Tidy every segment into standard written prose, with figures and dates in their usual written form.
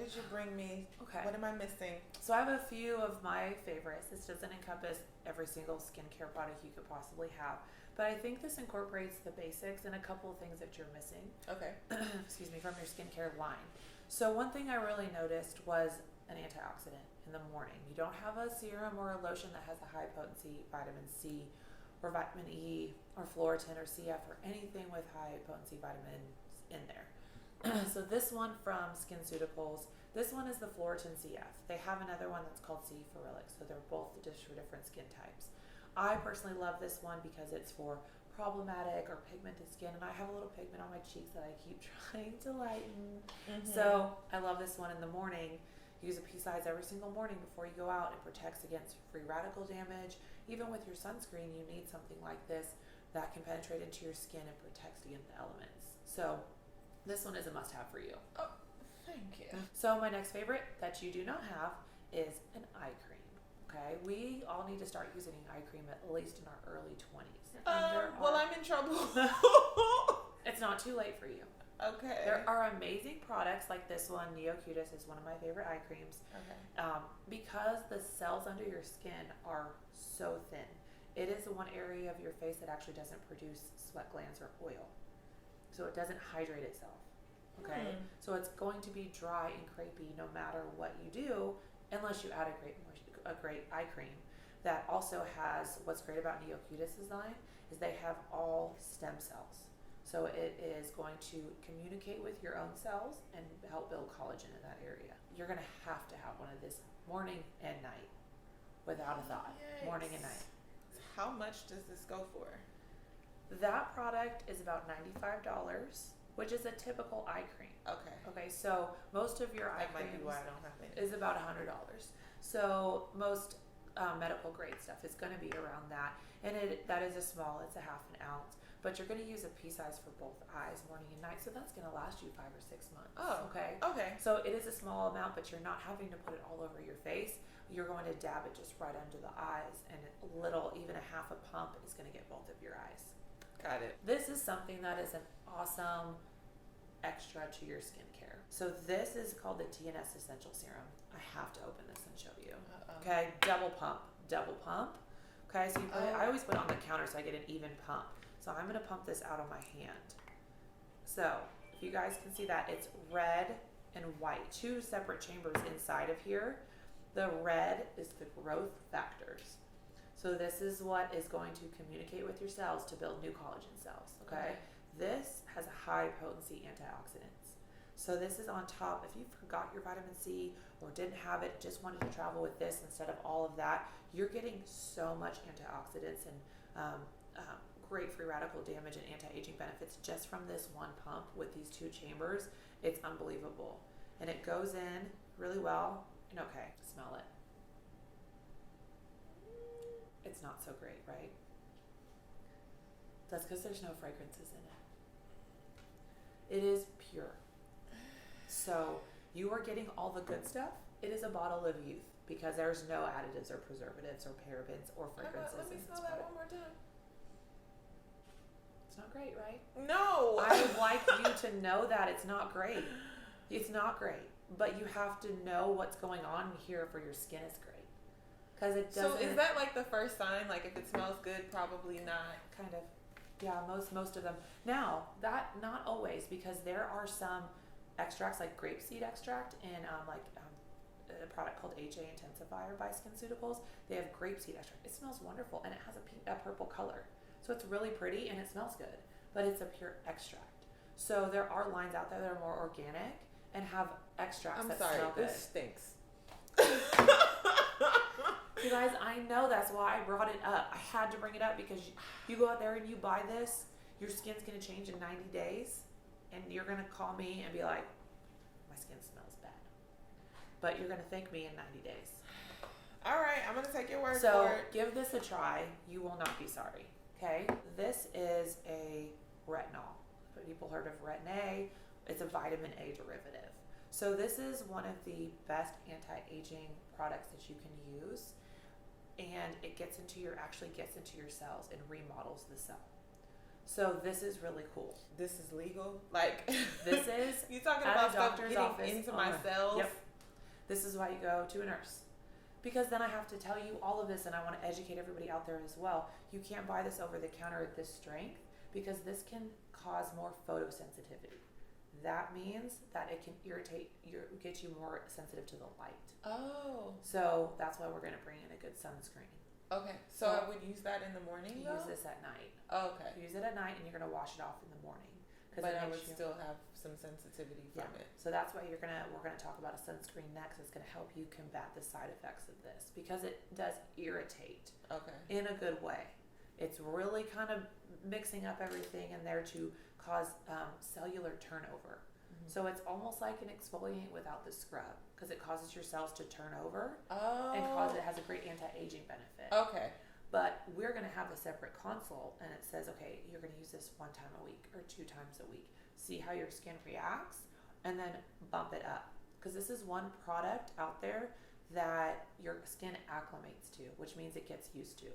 did you bring me? Okay. What am I missing? So I have a few of my favorites. This doesn't encompass every single skincare product you could possibly have, but I think this incorporates the basics and a couple of things that you're missing. Okay. Excuse me, from your skincare line. So one thing I really noticed was an antioxidant in the morning. You don't have a serum or a lotion that has a high potency vitamin C or vitamin E or Floritin or CF or anything with high potency vitamins in there. So this one from SkinCeuticals, this one is the Floritin CF. They have another one that's called C Ferulic, so they're both just for different skin types. I personally love this one because it's for problematic or pigmented skin, and I have a little pigment on my cheeks that I keep trying to lighten. So I love this one in the morning. Use a pea size every single morning before you go out. It protects against free radical damage. Even with your sunscreen, you need something like this that can penetrate into your skin and protects against the elements. So this one is a must-have for you. Oh, thank you. So my next favorite that you do not have is an eye cream. Okay, we all need to start using eye cream at least in our early 20s. Well, I'm in trouble. It's not too late for you. Okay. There are amazing products like this one. Neocutis is one of my favorite eye creams. Okay. Because the cells under your skin are so thin. It is the one area of your face that actually doesn't produce sweat glands or oil. So it doesn't hydrate itself. Okay? So it's going to be dry and crepey no matter what you do, unless you add a great eye cream that also has, what's great about Neocutis' line is they have all stem cells. So it is going to communicate with your own cells and help build collagen in that area. You're going to have one of this morning and night without a thought. Yikes. Morning and night. How much does this go for? That product is about $95, which is a typical eye cream. Okay. Okay, so most of your eye That might be creams why I don't have any. is about $100. So most medical grade stuff is going to be around that, and that is a small. It's a half an ounce, but you're going to use a pea size for both eyes, morning and night. So that's going to last you 5 or 6 months. Oh. Okay. Okay. So it is a small amount, but you're not having to put it all over your face. You're going to dab it just right under the eyes, and a little, even a half a pump, is going to get both of your eyes. Got it. This is something that is an awesome extra to your skincare. So this is called the TNS Essential Serum. I have to open this and show you. Okay, double pump. Okay, so you put it, I always put it on the counter so I get an even pump. So I'm gonna pump this out on my hand. So if you guys can see that, it's red and white, two separate chambers inside of here. The red is the growth factors. So this is what is going to communicate with your cells to build new collagen cells, okay? This has a high potency antioxidants. So this is on top. If you forgot your vitamin C or didn't have it, just wanted to travel with this instead of all of that, you're getting so much antioxidants and great free radical damage and anti-aging benefits just from this one pump with these two chambers. It's unbelievable. And it goes in really well. And okay, smell it. It's not so great, right? That's because there's no fragrances in it. It is pure. So you are getting all the good stuff. It is a bottle of youth because there's no additives or preservatives or parabens or fragrances. Let me smell that one more time. It's not great, right? No. I would like you to know that it's not great. It's not great. But you have to know what's going on here for your skin is great. Because it doesn't. So is that like the first sign? Like if it smells good, probably not. Kind of. Yeah, most of them. Now, that not always, because there are some extracts like grapeseed extract and a product called HA Intensifier by SkinCeuticals. They have grapeseed extract. It smells wonderful and it has a purple color. So it's really pretty and it smells good, but it's a pure extract. So there are lines out there that are more organic and have extracts that smell good. This stinks. You guys, I know that's why I brought it up. I had to bring it up because you go out there and you buy this, your skin's going to change in 90 days, and you're going to call me and be like, my skin smells bad. But you're going to thank me in 90 days. All right, I'm going to take your word for it. So give this a try. You will not be sorry. Okay? This is a retinol. People heard of Retin A. It's a vitamin A derivative. So this is one of the best anti-aging products that you can use. And it actually gets into your cells and remodels the cell. So this is really cool. This is legal? Like, this is you talking at about a stuff doctor's getting office into my cells? Yep. This is why you go to a nurse. Because then I have to tell you all of this, and I want to educate everybody out there as well. You can't buy this over the counter at this strength because this can cause more photosensitivity. That means that it can get you more sensitive to the light. Oh. So that's why we're going to bring in a good sunscreen. Okay. So I would use that in the morning, Use this at night. Oh, okay. Use it at night, and you're going to wash it off in the morning. But I would still have some sensitivity from it. So that's why we're gonna talk about a sunscreen next. It's gonna help you combat the side effects of this because it does irritate. Okay. In a good way. It's really kind of mixing up everything in there to cause cellular turnover. Mm-hmm. So it's almost like an exfoliant without the scrub because it causes your cells to turn over. Oh. And it has a great anti-aging benefit. Okay. But we're going to have a separate consult, and it says, okay, you're going to use this 1 time a week or 2 times a week. See how your skin reacts, and then bump it up. Because this is one product out there that your skin acclimates to, which means it gets used to.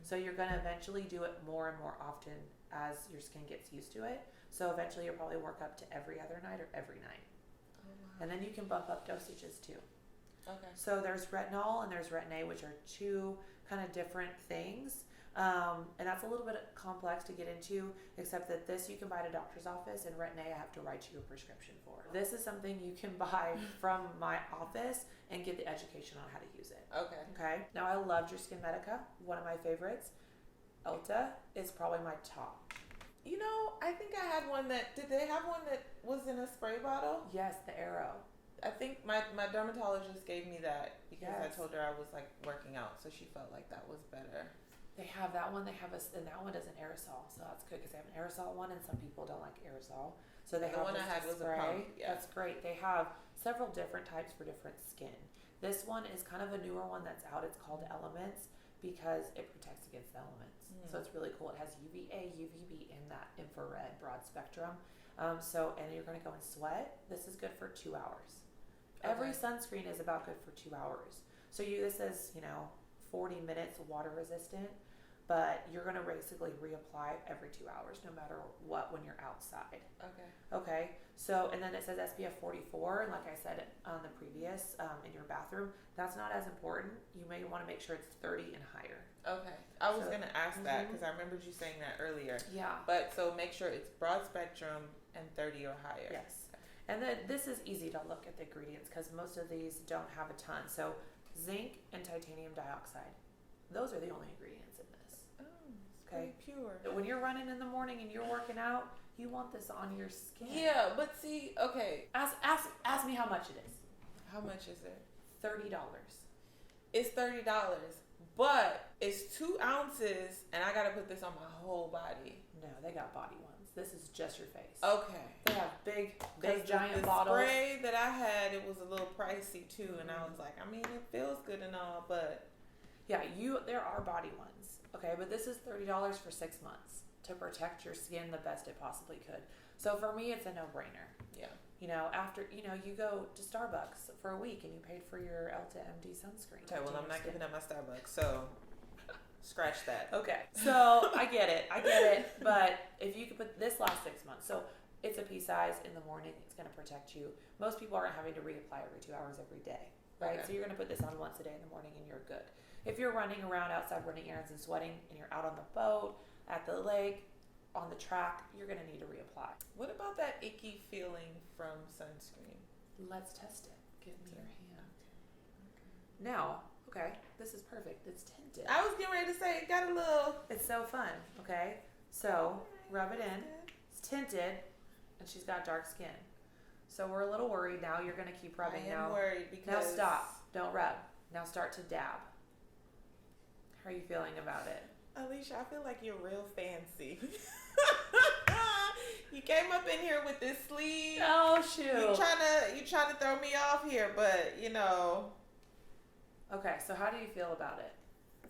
So you're going to eventually do it more and more often as your skin gets used to it. So eventually you'll probably work up to every other night or every night. Oh, wow. And then you can bump up dosages too. Okay. So there's retinol and there's retin-A, which are 2 kind of different things. And that's a little bit complex to get into, except that this you can buy at a doctor's office, and retin-A I have to write you a prescription for. This is something you can buy from my office and get the education on how to use it. Okay. Okay. Now I loved your Skin Medica, one of my favorites. Ulta is probably my top. You know, I think I had one did they have one that was in a spray bottle? Yes, the Arrow. I think my dermatologist gave me that because I Yes. told her I was like working out, so she felt like that was better. They have that one. And that one is an aerosol, so that's good because they have an aerosol one, and some people don't like aerosol. So they The have one I had was a pump. Yeah. That's great. They have several different types for different skin. This one is kind of a newer one that's out. It's called Elements because it protects against the elements. So it's really cool. It has UVA, UVB, and that infrared broad spectrum. And you're going to go and sweat. This is good for 2 hours. Every sunscreen is about good for 2 hours. So this is 40 minutes water resistant, but you're going to basically reapply every 2 hours, no matter what, when you're outside. Okay. So, and then it says SPF 44, and like I said on the previous, in your bathroom, that's not as important. You may want to make sure it's 30 and higher. Okay. I was going to ask that because I remembered you saying that earlier. Yeah. But so make sure it's broad spectrum and 30 or higher. Yes. And then this is easy to look at the ingredients because most of these don't have a ton. So zinc and titanium dioxide, those are the only ingredients in this. Oh, it's pretty pure. When you're running in the morning and you're working out, you want this on your skin. Yeah, but see, okay. Ask me how much it is. How much is it? $30. It's $30, but it's 2 ounces, and I gotta put this on my whole body. No, they got body ones. This is just your face. Okay. They have big giant the bottles. The spray that I had, it was a little pricey too, and I was like, I mean, it feels good and all, but yeah, there are body ones. Okay, but this is $30 for 6 months to protect your skin the best it possibly could. So for me, it's a no-brainer. Yeah. After you go to Starbucks for a week and you paid for your Elta MD sunscreen. Okay, well, I'm not giving up my Starbucks, so scratch that. Okay, so I get it, but if you could put this last 6 months, so it's a pea size in the morning, it's going to protect you. Most people aren't having to reapply every 2 hours every day, right? Okay. So you're going to put this on once a day in the morning and you're good. If you're running around outside running errands and sweating and you're out on the boat, at the lake, on the track, you're going to need to reapply. What about that icky feeling from sunscreen? Let's test it. Give me your hand. Okay. Now, okay, this is perfect. It's tinted. I was getting ready to say it got a little. It's so fun. Okay, so rub it in. It's tinted, and she's got dark skin. So we're a little worried now. You're going to keep rubbing now. I am worried because. Now stop. Don't rub. Now start to dab. How are you feeling about it? Alicia, I feel like you're real fancy. You came up in here with this sleeve. Oh shoot! You trying to throw me off here, but Okay, so how do you feel about it?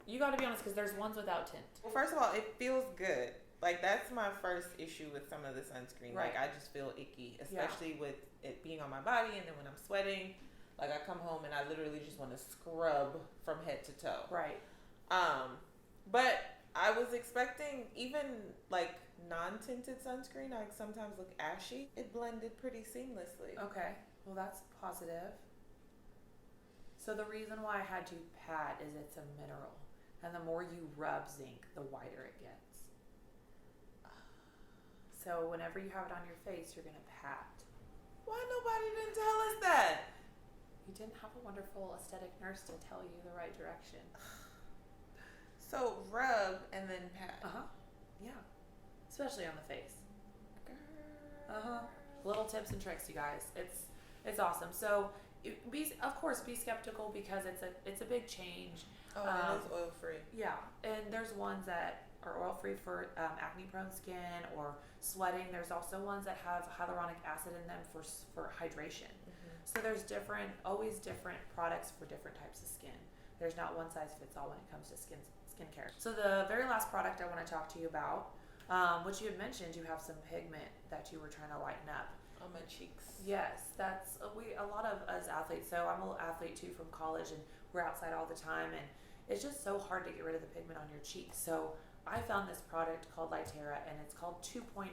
You got to be honest, because there's ones without tint. Well, first of all, it feels good. Like that's my first issue with some of the sunscreen. Right. Like I just feel icky, especially with it being on my body, and then when I'm sweating, like I come home and I literally just want to scrub from head to toe. Right. But I was expecting even like non-tinted sunscreen. I sometimes look ashy. It blended pretty seamlessly. Okay, well that's positive. So the reason why I had you pat is it's a mineral, and the more you rub zinc, the whiter it gets. So whenever you have it on your face, you're gonna pat. Why nobody didn't tell us that? You didn't have a wonderful aesthetic nurse to tell you the right direction. So rub and then pat. Yeah. Especially on the face. Little tips and tricks, you guys. It's awesome. So of course be skeptical because it's a big change. Oh, it is oil free. Yeah, and there's ones that are oil free for acne prone skin or sweating. There's also ones that have hyaluronic acid in them for hydration. So there's always different products for different types of skin. There's not one size fits all when it comes to skincare. So the very last product I want to talk to you about, which you had mentioned, you have some pigment that you were trying to lighten up on my cheeks. Yes, that's a lot of us athletes. So I'm an athlete too from college, and we're outside all the time, and it's just so hard to get rid of the pigment on your cheeks. So I found this product called Lytera, and it's called 2.0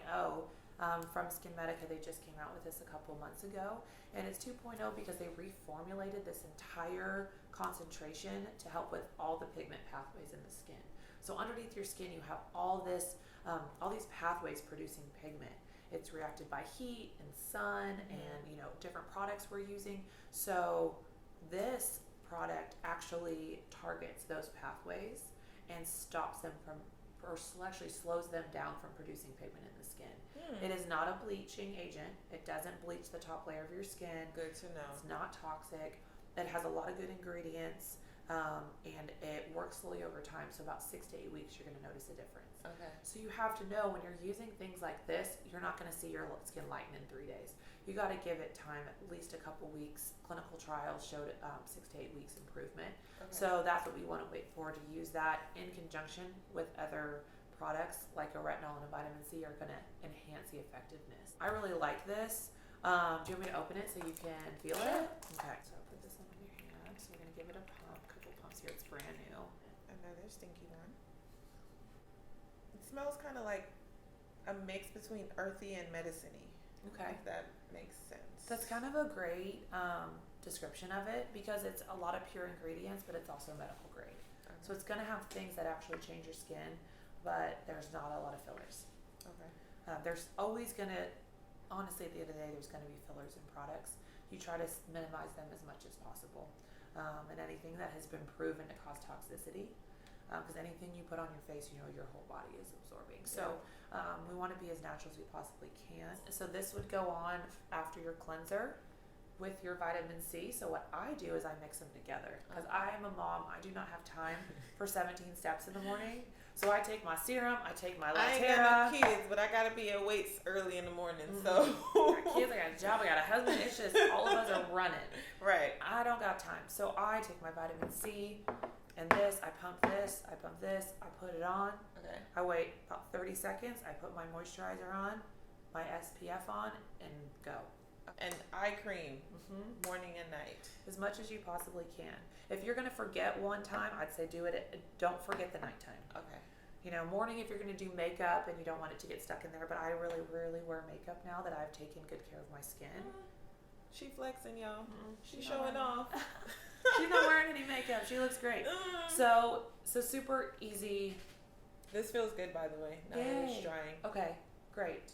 from Skin Medica. They just came out with this a couple months ago, and it's 2.0 because they reformulated this entire concentration to help with all the pigment pathways in the skin. So underneath your skin, you have all these pathways producing pigment. It's reacted by heat and sun and different products we're using. So this product actually targets those pathways and stops them actually slows them down from producing pigment in the skin. It is not a bleaching agent. It doesn't bleach the top layer of your skin. Good to know. It's not toxic. It has a lot of good ingredients, and it works slowly over time. So about 6 to 8 weeks, you're going to notice a difference. Okay. So you have to know when you're using things like this, you're not going to see your skin lighten in 3 days. You got to give it time, at least a couple weeks. Clinical trials showed 6 to 8 weeks improvement. Okay. So that's what we want to wait for, to use that in conjunction with other products like a retinol and a vitamin C are going to enhance the effectiveness. I really like this. Do you want me to open it so you can feel it? Okay. So put this on your hand. So we're going to give it a couple pumps here. It's brand new. Another stinky one. It smells kind of like a mix between earthy and medicine-y. Okay. If that makes sense. That's kind of a great description of it because it's a lot of pure ingredients, but it's also medical grade. Okay. So it's going to have things that actually change your skin, but there's not a lot of fillers. Okay. There's always going to, honestly, at the end of the day, there's going to be fillers in products. You try to minimize them as much as possible. And anything that has been proven to cause toxicity, because anything you put on your face, your whole body is absorbing. So we want to be as natural as we possibly can. So this would go on after your cleanser with your vitamin C. So what I do is I mix them together because I am a mom. I do not have time for 17 steps in the morning. So I take my serum, I take my Lytera. I ain't got no kids, but I gotta be at weights early in the morning. So I got kids, I got a job, I got a husband. It's just all of us are running. Right. I don't got time. So I take my vitamin C and this, I pump this, I put it on. Okay. I wait about 30 seconds, I put my moisturizer on, my SPF on, and go. And eye cream, morning and night. As much as you possibly can. If you're gonna forget one time, I'd say do it. Don't forget the nighttime. Okay. Morning if you're gonna do makeup and you don't want it to get stuck in there. But I really rarely wear makeup now that I've taken good care of my skin. She flexing, y'all. She's showing off. She's not wearing any makeup. She looks great. So super easy. This feels good, by the way. Now that it's drying. Okay, great.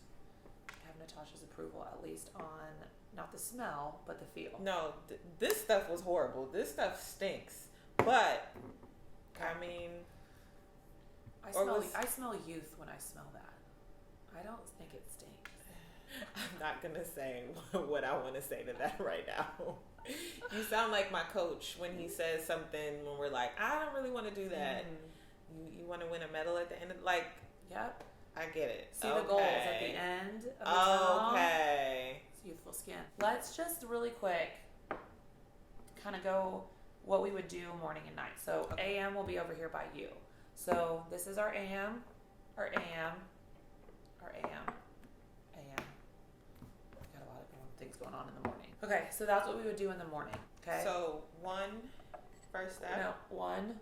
I have Natasha's approval at least on not the smell but the feel. No, this stuff was horrible. This stuff stinks. But I mean, I smell youth when I smell that. I don't think it stinks. I'm not gonna say what I want to say to that right now. You sound like my coach when he says something when we're like, I don't really want to do that. You want to win a medal at the end of Yep. I get it. See the goals at the end of the tunnel. Okay. It's youthful skin. Let's just really quick kind of go what we would do morning and night. So AM will be over here by you. So this is our AM, our AM, our AM, AM. We got a lot of things going on in the morning. Okay, so that's what we would do in the morning. Okay. So first step. No, 1.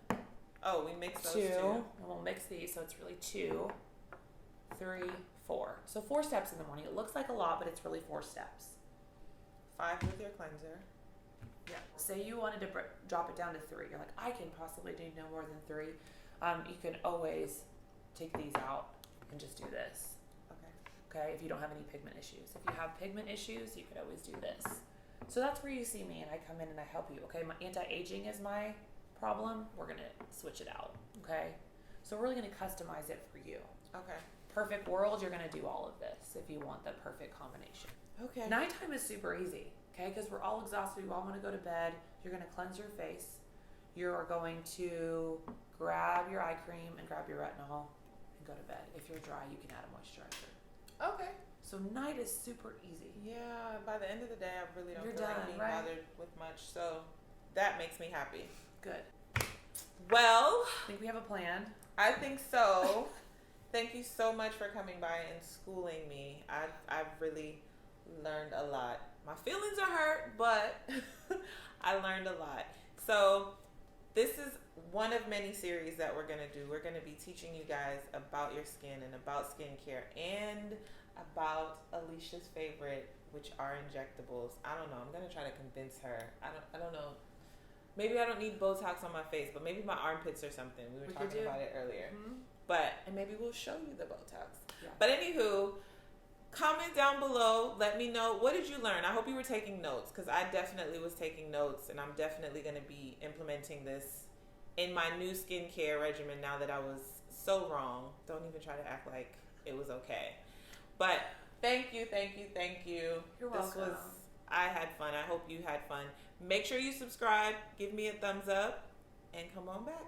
Oh, we mix those 2. two. And we'll mix these, so it's really 2, 3, 4. So 4 steps in the morning. It looks like a lot, but it's really 4 steps. 5 with your cleanser. Yeah. Say you wanted to drop it down to 3. You're like, I can possibly do no more than 3. You can always take these out and just do this. Okay, if you don't have any pigment issues. If you have pigment issues, you could always do this. So that's where you see me, and I come in and I help you. Okay, my anti-aging is my problem. We're gonna switch it out. Okay, so we're really gonna customize it for you. Okay. Perfect world, you're gonna do all of this if you want the perfect combination. Okay. Nighttime is super easy. Okay, because we're all exhausted. We all want to go to bed. You're gonna cleanse your face. You're going to grab your eye cream and grab your retinol and go to bed. If you're dry, you can add a moisturizer. Okay. So night is super easy. Yeah, by the end of the day, I really don't You're feel done, like being right? bothered with much. So that makes me happy. Good. Well, I think we have a plan. I think so. Thank you so much for coming by and schooling me. I've really learned a lot. My feelings are hurt, but I learned a lot. So this is one of many series that we're going to do. We're going to be teaching you guys about your skin and about skincare and about Alicia's favorite, which are injectables. I don't know. I'm going to try to convince her. I don't know. Maybe I don't need Botox on my face, but maybe my armpits or something. We were talking about it earlier. Mm-hmm. And maybe we'll show you the Botox. Yeah. But anywho, comment down below. Let me know, what did you learn? I hope you were taking notes, because I definitely was taking notes, and I'm definitely going to be implementing this in my new skincare regimen now that I was so wrong. Don't even try to act like it was okay. But thank you. You're welcome. I had fun. I hope you had fun. Make sure you subscribe, give me a thumbs up, and come on back.